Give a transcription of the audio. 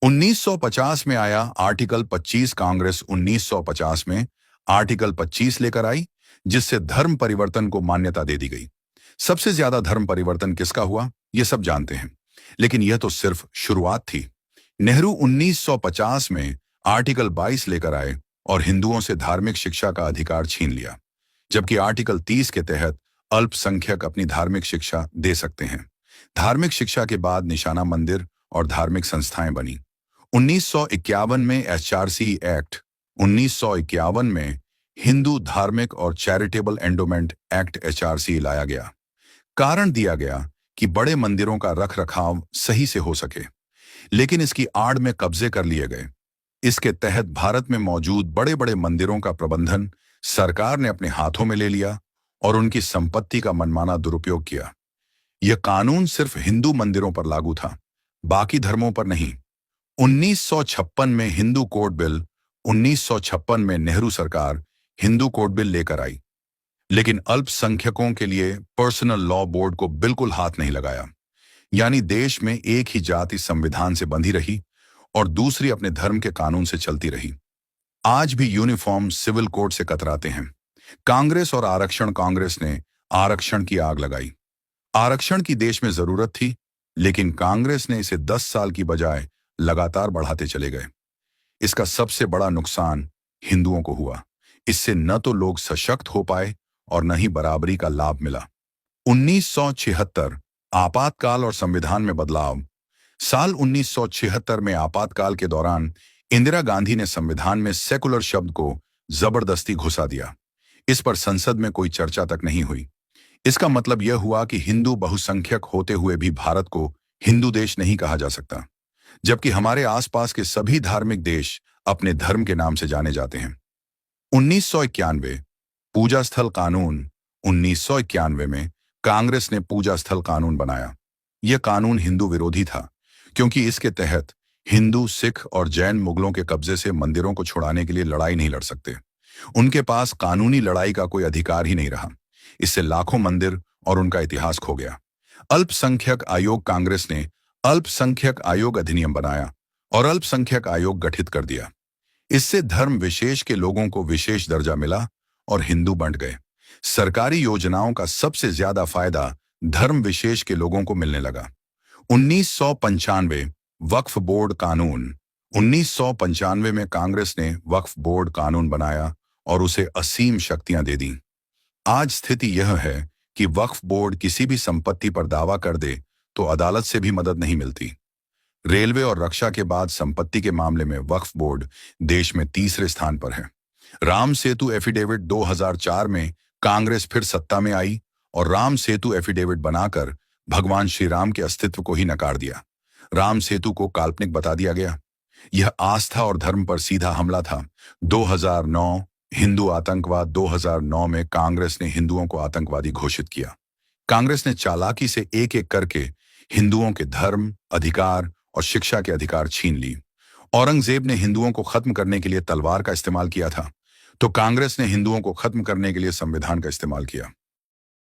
1950 में आया आर्टिकल 25। कांग्रेस 1950 में आर्टिकल 25 लेकर आई, जिससे धर्म परिवर्तन को मान्यता दे दी गई। सबसे ज्यादा धर्म परिवर्तन किसका हुआ, ये सब जानते हैं, लेकिन यह तो सिर्फ शुरुआत थी। नेहरू 1950 में आर्टिकल 22 लेकर आए और हिंदुओं से धार्मिक शिक्षा का अधिकार छीन लिया, जबकि आर्टिकल 30 के तहत अल्पसंख्यक अपनी धार्मिक शिक्षा दे सकते हैं। धार्मिक शिक्षा के बाद निशाना मंदिर और धार्मिक संस्थाएं बनी। 1951 में एचआरसी एक्ट, 1951 में हिंदू धार्मिक और चैरिटेबल एंडोमेंट एक्ट एचआरसी लाया गया। कारण दिया गया कि बड़े मंदिरों का रखरखाव सही से हो सके, लेकिन इसकी आड़ में कब्जे कर लिए गए। इसके तहत भारत में मौजूद बड़े बड़े मंदिरों का प्रबंधन सरकार ने अपने हाथों में ले लिया और उनकी संपत्ति का मनमाना दुरुपयोग किया। यह कानून सिर्फ हिंदू मंदिरों पर लागू था, बाकी धर्मों पर नहीं। 1956 में हिंदू कोड बिल, 1956 में नेहरू सरकार हिंदू कोड बिल लेकर आई, लेकिन अल्पसंख्यकों के लिए पर्सनल लॉ बोर्ड को बिल्कुल हाथ नहीं लगाया। यानी देश में एक ही जाति संविधान से बंधी रही और दूसरी अपने धर्म के कानून से चलती रही। आज भी यूनिफॉर्म सिविल कोड से कतराते हैं। कांग्रेस और आरक्षण, कांग्रेस ने आरक्षण की आग लगाई। आरक्षण की देश में जरूरत थी, लेकिन कांग्रेस ने इसे 10 साल की बजाय लगातार बढ़ाते चले गए। इसका सबसे बड़ा नुकसान हिंदुओं को हुआ। इससे न तो लोग सशक्त हो पाए और न ही बराबरी का लाभ मिला। 1976 आपातकाल और संविधान में बदलाव। साल 1976 में आपातकाल के दौरान इंदिरा गांधी ने संविधान में सेकुलर शब्द को जबरदस्ती घुसा दिया। इस पर संसद में कोई चर्चा तक नहीं हुई। इसका मतलब यह हुआ कि हिंदू बहुसंख्यक होते हुए भी भारत को हिंदू देश नहीं कहा जा सकता, जबकि हमारे आसपास के सभी धार्मिक देश अपने धर्म के नाम से जाने जाते हैं। 1991 पूजा स्थल कानून। 1991 में कांग्रेस ने पूजा स्थल कानून बनाया। यह कानून हिंदू विरोधी था, क्योंकि इसके तहत हिंदू, सिख और जैन मुगलों के कब्जे से मंदिरों को छुड़ाने के लिए लड़ाई नहीं लड़ सकते। उनके पास कानूनी लड़ाई का कोई अधिकार ही नहीं रहा। इससे लाखों मंदिर और उनका इतिहास खो गया। अल्पसंख्यक आयोग। कांग्रेस ने अल्पसंख्यक आयोग अधिनियम बनाया और अल्पसंख्यक आयोग गठित कर दिया। इससे धर्म विशेष के लोगों को विशेष दर्जा मिला और हिंदू बंट गए। सरकारी योजनाओं का सबसे ज्यादा फायदा धर्म विशेष के लोगों को मिलने लगा। 1995 वक्फ बोर्ड कानून। 1995 में कांग्रेस ने वक्फ बोर्ड कानून बनाया और उसे असीम शक्तियां दे दी। आज स्थिति यह है कि वक्फ बोर्ड किसी भी संपत्ति पर दावा कर दे तो अदालत से भी मदद नहीं मिलती। रेलवे और रक्षा के बाद संपत्ति के मामले में वक्फ बोर्ड देश में तीसरे स्थान पर है। राम सेतु एफिडेविट 2004 में कांग्रेस फिर सत्ता में आई और राम सेतु एफिडेविट बनाकर भगवान श्री राम के अस्तित्व को ही नकार दिया। राम सेतु को काल्पनिक बता दिया गया। यह आस्था और धर्म पर सीधा हमला था। 2009 हिंदू आतंकवाद। 2009 में कांग्रेस ने हिंदुओं को आतंकवादी घोषित किया। कांग्रेस ने चालाकी से एक एक करके हिंदुओं के धर्म, अधिकार और शिक्षा के अधिकार छीन ली। औरंगजेब ने हिंदुओं को खत्म करने के लिए तलवार का इस्तेमाल किया था, तो कांग्रेस ने हिंदुओं को खत्म करने के लिए संविधान का इस्तेमाल किया।